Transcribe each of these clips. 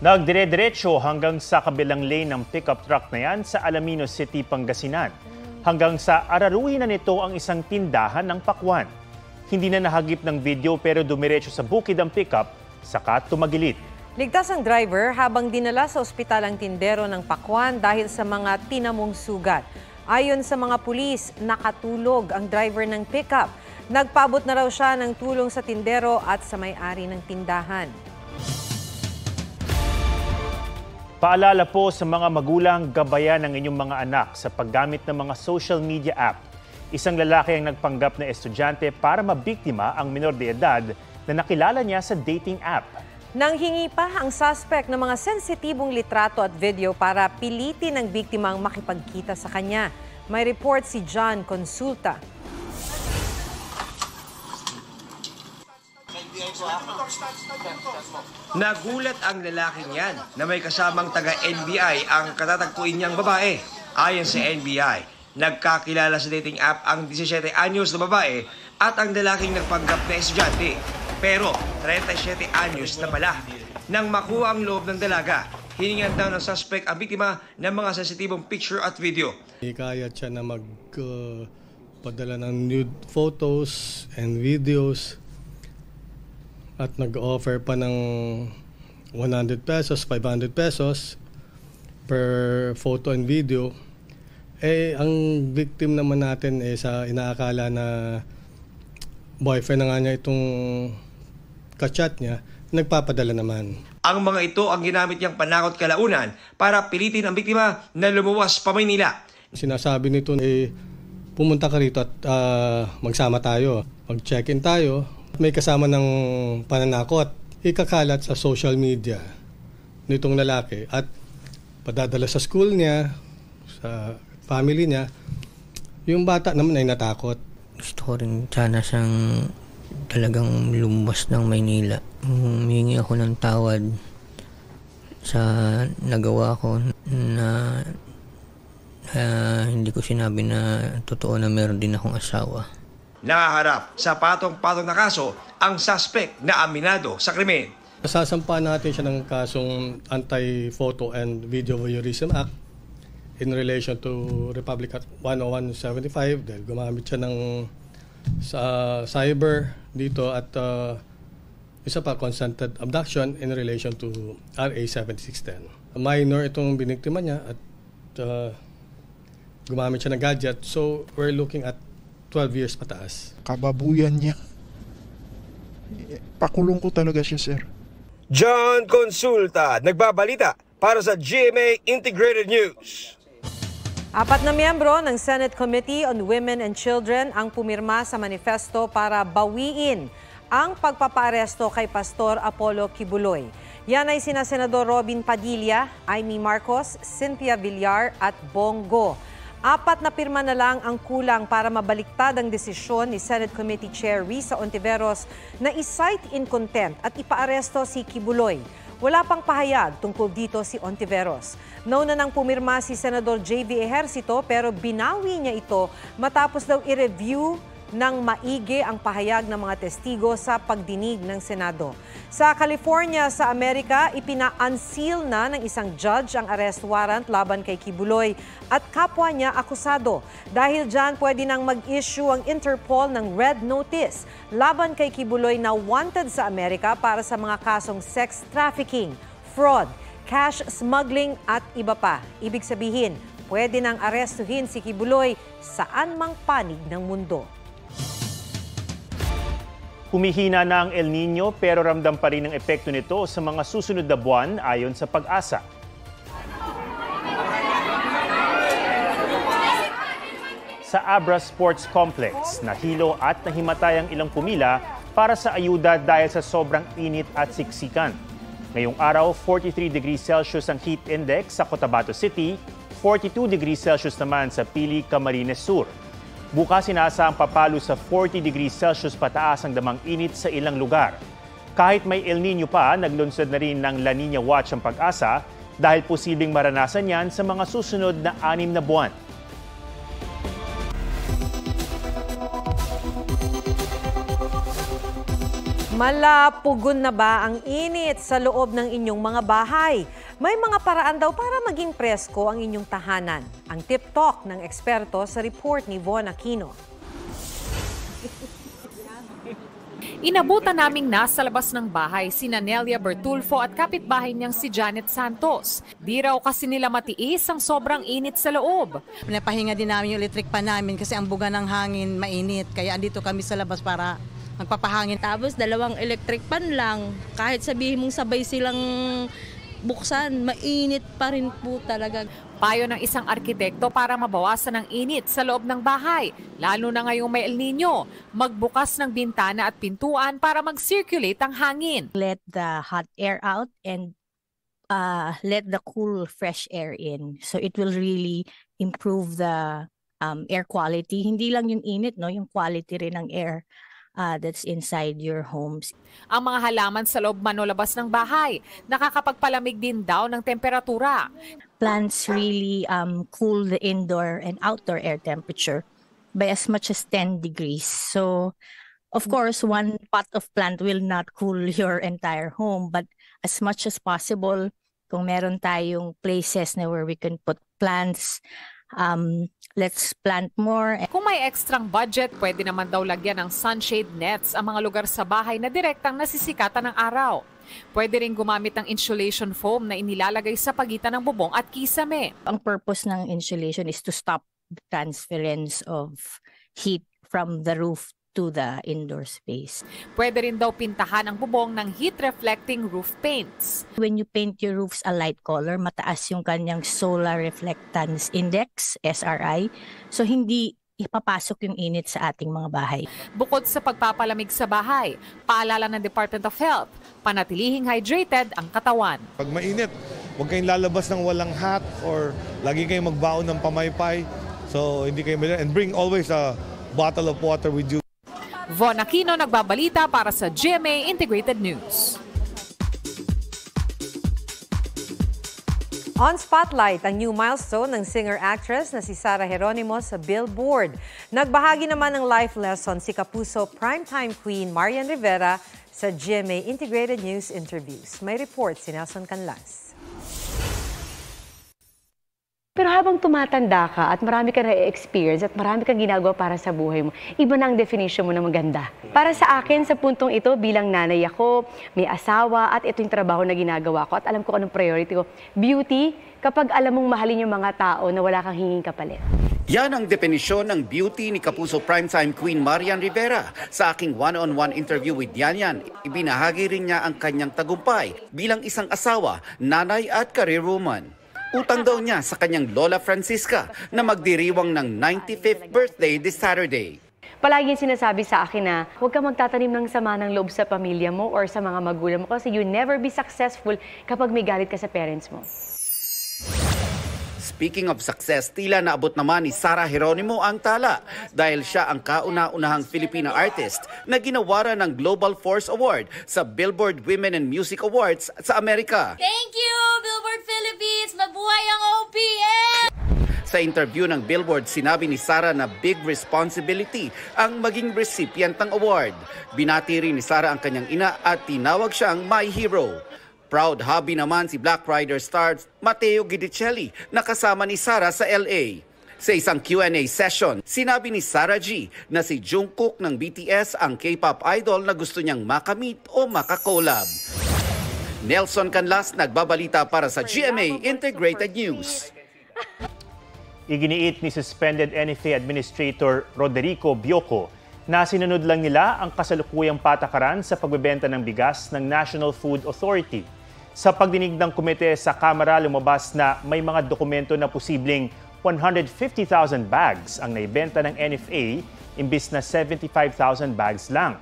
Nagdire-diretso hanggang sa kabilang lane ng pickup truck na yan sa Alaminos City, Pangasinan. Hanggang sa araruhin na nito ang isang tindahan ng pakwan. Hindi na nahagip ng video pero dumiretso sa bukid ang pickup, saka tumagilid. Ligtas ang driver habang dinala sa ospital ang tindero ng pakwan dahil sa mga tinamong sugat. Ayon sa mga pulis, nakatulog ang driver ng pickup. Nagpaabot na raw siya ng tulong sa tindero at sa may-ari ng tindahan. Paalala po sa mga magulang, gabayan ng inyong mga anak sa paggamit ng mga social media app. Isang lalaki ang nagpanggap na estudyante para mabiktima ang minor de edad na nakilala niya sa dating app. Nanghingi pa ang suspect ng mga sensitibong litrato at video para pilitin ang biktimang makipagkita sa kanya. May report si John Consulta. Nagulat ang lalaking yan na may kasamang taga-NBI ang katatagpuin niyang babae. Ayon sa NBI, nagkakilala sa dating app ang 17 anyos na babae at ang lalaking nagpanggap na estudyante. Pero 37 anyos na pala. Nang makuha ang loob ng dalaga, hiningan daw ng suspect ang biktima ng mga sensitibong picture at video. Ikayat siya na magpadala ng nude photos and videos. At nag-offer pa ng 100 pesos, 500 pesos per photo and video. Ang victim naman natin sa inaakala na boyfriend na nga niya itong kachat niya, nagpapadala naman. Ang mga ito ang ginamit niyang panakot kalaunan para pilitin ang biktima na lumuwas pa Maynila. Sinasabi nito, pumunta ka rito at magsama tayo, mag-check-in tayo. May kasama ng pananakot, ikakalat sa social media nitong lalaki at padadala sa school niya, sa family niya. Yung bata naman ay natakot. Gusto ko rin sana siyang talagang lumabas ng Maynila. Humingi ako ng tawad sa nagawa ko na hindi ko sinabi na totoo na meron din akong asawa. Nakaharap sa patong-patong na kaso ang suspect na aminado sa krimen. Sasampahan natin siya ng kasong Anti-Photo and Video Voyeurism Act in relation to Republic Act 10175 dahil gumamit siya ng sa cyber dito at isa pa consented abduction in relation to RA 7610. Minor itong biniktima niya at gumamit siya ng gadget, so we're looking at 12 years pataas. Kababuyan niya. Pakulong ko talaga siya, sir. John Consulta, nagbabalita para sa GMA Integrated News. 4 na miyembro ng Senate Committee on Women and Children ang pumirma sa manifesto para bawiin ang pagpapaaresto kay Pastor Apollo Kibuloy. Yan ay sina Senador Robin Padilla, Amy Marcos, Cynthia Villar at Bongo. 4 na pirma na lang ang kulang para mabaliktad ang desisyon ni Senate Committee Chair Risa Ontiveros na i-cite in contempt at ipaaresto si Kibuloy. Wala pang pahayag tungkol dito si Ontiveros. Nauna nang pumirma si Senador JV Ejercito pero binawi niya ito matapos daw i-review ng maigi ang pahayag ng mga testigo sa pagdinig ng Senado. Sa California, sa Amerika, ipina-unseal na ng isang judge ang arrest warrant laban kay Kibuloy at kapwa niya akusado. Dahil dyan, pwede nang mag-issue ang Interpol ng red notice laban kay Kibuloy na wanted sa Amerika para sa mga kasong sex trafficking, fraud, cash smuggling at iba pa. Ibig sabihin, pwede nang arestuhin si Kibuloy saan mang panig ng mundo. Humihina na ang El Nino pero ramdam pa rin ang epekto nito sa mga susunod na buwan ayon sa Pag-asa. Sa Abra Sports Complex, nahilo at nahimatay ang ilang pumila para sa ayuda dahil sa sobrang init at siksikan. Ngayong araw, 43 degrees Celsius ang heat index sa Cotabato City, 42 degrees Celsius naman sa Pili, Camarines Sur. Bukas inaasahang papalo sa 40 degrees Celsius pataas ang damang init sa ilang lugar. Kahit may El Nino pa, naglunsad na rin ng La Nina Watch ang Pag-asa dahil posibleng maranasan yan sa mga susunod na 6 na buwan. Malapugon na ba ang init sa loob ng inyong mga bahay? May mga paraan daw para maging presko ang inyong tahanan. Ang tip talk ng eksperto sa report ni Von Aquino. Inabutan naming nasa labas ng bahay si Nelia Bertulfo at kapitbahay niyang si Janet Santos. Di raw kasi nila matiis ang sobrang init sa loob. Pinapahinga din namin yung electric pan namin kasi ang buga ng hangin mainit. Kaya andito kami sa labas para magpapahangin. Tapos 2 electric pan lang. Kahit sabihin mong sabay silang buksan, mainit pa rin po talaga. Payo ng isang arkitekto para mabawasan ang init sa loob ng bahay, lalo na ngayong may El Nino. Magbukas ng bintana at pintuan para mag-circulate ang hangin. Let the hot air out and let the cool fresh air in. So it will really improve the air quality. Hindi lang yung init, no, yung quality rin ng air that's inside your homes. Ang mga halaman sa loob man o labas ng bahay, nakakapagpalamig din daw ng temperatura. Plants really cool the indoor and outdoor air temperature by as much as 10 degrees. So, of course, one pot of plant will not cool your entire home, but as much as possible, kung meron tayong places na where we can put plants, let's plant more. Kung may ekstrang budget, pwede naman daw lagyan ng sunshade nets ang mga lugar sa bahay na direktang nasisikatan ng araw. Pwede rin gumamit ng insulation foam na inilalagay sa pagitan ng bubong at kisame. Ang purpose ng insulation is to stop the transference of heat from the roof to the indoor space. Pwede rin daw pintahan ang bubong ng heat-reflecting roof paints. When you paint your roofs a light color, mataas yung kanyang solar reflectance index, SRI. So hindi ipapasok yung init sa ating mga bahay. Bukod sa pagpapalamig sa bahay, paalala ng Department of Health, panatilihing hydrated ang katawan. Pag mainit, huwag kayong lalabas ng walang hat or lagi kayong magbaon ng pamaypay. So hindi kayo and bring always a bottle of water with you. Von Aquino nagbabalita para sa GMA Integrated News. On Spotlight, ang new milestone ng singer-actress na si Sarah Geronimo sa Billboard. Nagbahagi naman ng life lesson si Kapuso primetime queen Marian Rivera sa GMA Integrated News interviews. May report si Nelson Canlas. Pero habang tumatanda ka at marami ka na-experience at marami kang ginagawa para sa buhay mo, iba na ang definition mo ng maganda. Para sa akin, sa puntong ito, bilang nanay ako, may asawa at ito yung trabaho na ginagawa ko at alam ko anong priority ko. Beauty, kapag alam mong mahalin yung mga tao na wala kang hinging kapalit. Yan ang definisyon ng beauty ni Kapuso primetime queen Marian Rivera. Sa aking one-on-one interview with Yan, ibinahagi rin niya ang kanyang tagumpay bilang isang asawa, nanay at career woman. Utang daw niya sa kanyang Lola Francisca na magdiriwang ng 95th birthday this Saturday. Palaging sinasabi sa akin na huwag ka magtatanim ng sama ng loob sa pamilya mo or sa mga magulang mo kasi you never be successful kapag may galit ka sa parents mo. Speaking of success, tila naabot naman ni Sarah Geronimo ang tala dahil siya ang kauna-unahang Filipino artist na ginawaran ng Global Force Award sa Billboard Women in Music Awards sa Amerika. Thank you, Billboard Philippines! Mabuhay ang OPM! Sa interview ng Billboard, sinabi ni Sarah na big responsibility ang maging recipient ng award. Binati rin ni Sarah ang kanyang ina at tinawag siyang my hero. Proud hubby naman si Black Rider star Matteo Guidicelli na kasama ni Sarah sa LA. Sa isang Q&A session, sinabi ni Sarah G na si Jungkook ng BTS ang K-pop idol na gusto niyang makamit o makakolab. Nelson Canlas nagbabalita para sa GMA Integrated News. Iginiit ni suspended NFA Administrator Roderico Bioco na sinunod lang nila ang kasalukuyang patakaran sa pagbebenta ng bigas ng National Food Authority. Sa pagdinig ng komite sa Kamara, lumabas na may mga dokumento na posibleng 150,000 bags ang naibenta ng NFA imbis na 75,000 bags lang.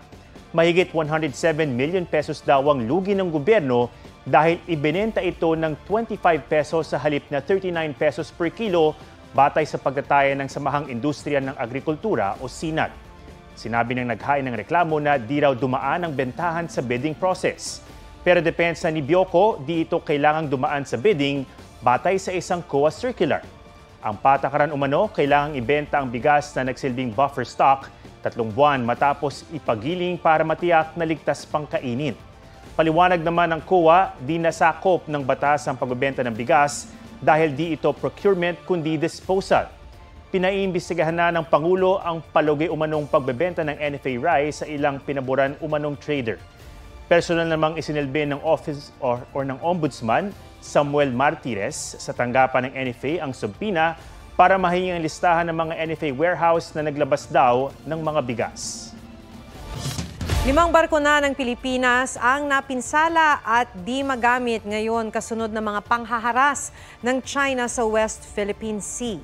Mahigit 107 million pesos daw ang lugi ng gobyerno dahil ibinenta ito ng 25 pesos sa halip na 39 pesos per kilo batay sa pagtataya ng Samahang Industriya ng Agrikultura o SINAG. Sinabi ng naghain ng reklamo na di raw dumaan ang bentahan sa bidding process. Pero depensa ni Bioco, di ito kailangang dumaan sa bidding batay sa isang COA circular. Ang patakaran umano, kailangang ibenta ang bigas na nagsilbing buffer stock 3 buwan matapos ipagiling para matiyak na ligtas pang kainin. Paliwanag naman ng COA, di nasakop ng batas ang pagbebenta ng bigas dahil di ito procurement kundi disposal. Pinaiimbestigahan na ng Pangulo ang palugay umanong pagbebenta ng NFA rice sa ilang pinaboran umanong trader. Personal namang isinilbi ng Office or ng Ombudsman Samuel Martires sa tanggapan ng NFA ang subpina para mahingi ang listahan ng mga NFA warehouse na naglabas daw ng mga bigas. 5 barko na ng Pilipinas ang napinsala at di magamit ngayon kasunod ng mga panghaharas ng China sa West Philippine Sea.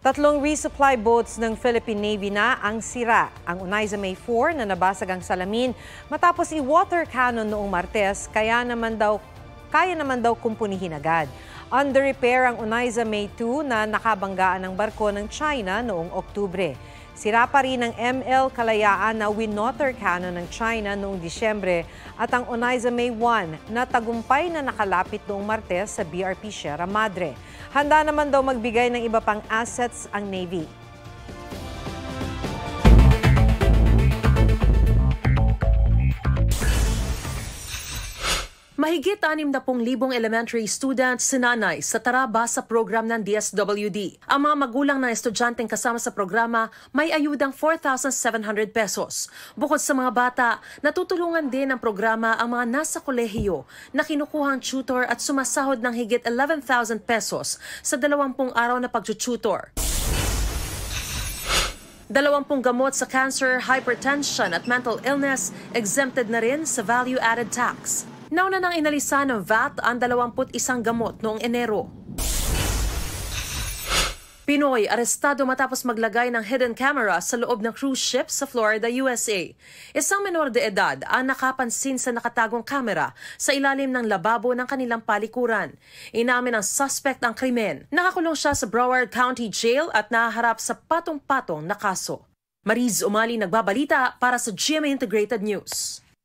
3 resupply boats ng Philippine Navy na ang sira. Ang Onaiza May 4 na nabasag ang salamin matapos i-water cannon noong Martes, kaya naman daw kumpunihin agad. Under repair ang Onaiza May 2 na nakabanggaan ng barko ng China noong Oktubre. Sira pa rin ang ML Kalayaan na winotter cannon ng China noong Disyembre at ang Onaiza May 1 na tagumpay na nakalapit noong Martes sa BRP Sierra Madre. Handa naman daw magbigay ng iba pang assets ang Navy. Mahigit 60,000 elementary students sinanay sa Tara Basa program ng DSWD. Ang mga magulang ng estudyanteng kasama sa programa may ayudang 4,700 pesos. Bukod sa mga bata, natutulungan din ng programa ang mga nasa kolehiyo na kinukuhang tutor at sumasahod ng higit 11,000 pesos sa 20 araw na pagtututor. 20 gamot sa cancer, hypertension at mental illness exempted na rin sa value-added tax. Nauna nang inalisan ng VAT ang 21 gamot noong Enero. Pinoy arestado matapos maglagay ng hidden camera sa loob ng cruise ship sa Florida, USA. Isang menor de edad ang nakapansin sa nakatagong kamera sa ilalim ng lababo ng kanilang palikuran. Inamin ng suspect ang krimen. Nakakulong siya sa Broward County Jail at nahaharap sa patong-patong na kaso. Mariz Umali nagbabalita para sa GMA Integrated News.